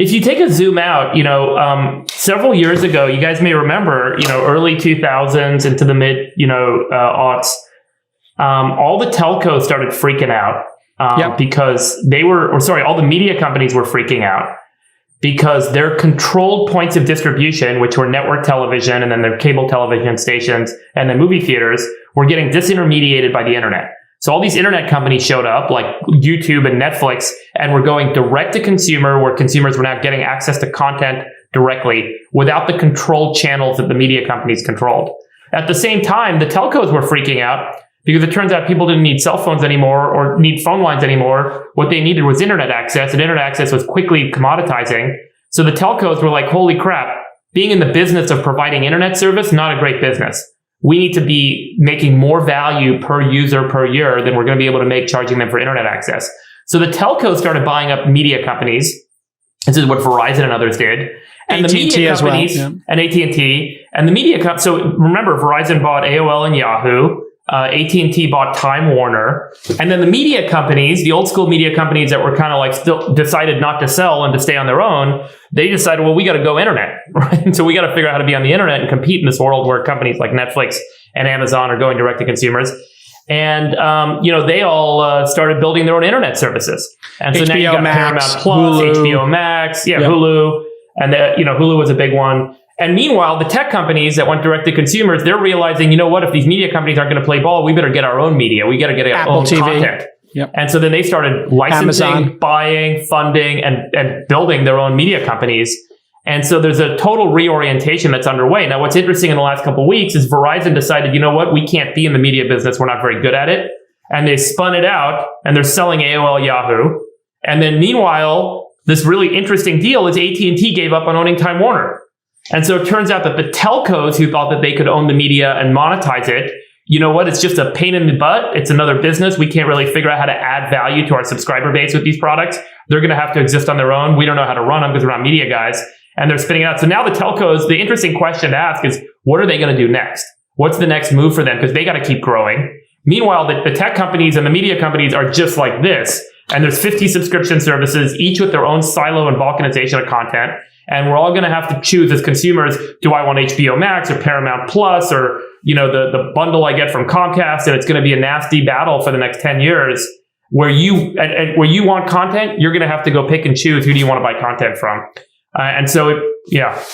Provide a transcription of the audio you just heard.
if you take a zoom out, several years ago, you guys may remember, early 2000s into the mid, aughts, all the telcos started freaking out because all the media companies were freaking out because their controlled points of distribution, which were network television and then their cable television stations and then movie theaters, were getting disintermediated by the internet. So all these internet companies showed up like YouTube and Netflix and were going direct to consumer, where consumers were now getting access to content directly without the controlled channels that the media companies controlled. At the same time, the telcos were freaking out because it turns out people didn't need cell phones anymore or need phone lines anymore. What they needed was internet access, and internet access was quickly commoditizing. So the telcos were like, holy crap, being in the business of providing internet service, not a great business. We need to be making more value per user per year than we're going to be able to make charging them for internet access. So the telcos started buying up media companies. This is what Verizon and others did. And AT&T the media companies, and AT&T, and the media so remember, Verizon bought AOL and Yahoo. AT&T bought Time Warner, and then the media companies, the old school media companies that were kind of like still decided not to sell and to stay on their own, they decided, well, we got to go internet, right? And so we got to figure out how to be on the internet and compete in this world where companies like Netflix and Amazon are going direct to consumers. And, they all started building their own internet services. And so HBO now you got Max, Paramount Plus, Hulu. HBO Max, Hulu, and Hulu was a big one. And meanwhile, the tech companies that went direct to consumers, they're realizing, if these media companies aren't going to play ball, we better get our own media. We got to get our Apple own TV. Content. Yep. And so then they started licensing, Amazon. buying, funding, and building their own media companies. And so there's a total reorientation that's underway. Now, what's interesting in the last couple of weeks is Verizon decided, we can't be in the media business. We're not very good at it. And they spun it out, and they're selling AOL, Yahoo. And then meanwhile, this really interesting deal is AT&T gave up on owning Time Warner. And so it turns out that the telcos who thought that they could own the media and monetize it, it's just a pain in the butt. It's another business. We can't really figure out how to add value to our subscriber base with these products. They're going to have to exist on their own. We don't know how to run them because we're not media guys. And they're spinning it out. So now the telcos, the interesting question to ask is, what are they going to do next? What's the next move for them? Because they got to keep growing. Meanwhile, the tech companies and the media companies are just like this. And there's 50 subscription services, each with their own silo and balkanization of content. And we're all going to have to choose as consumers, do I want HBO Max or Paramount Plus or, the bundle I get from Comcast? And it's going to be a nasty battle for the next 10 years where where you want content, you're going to have to go pick and choose who do you want to buy content from. And so,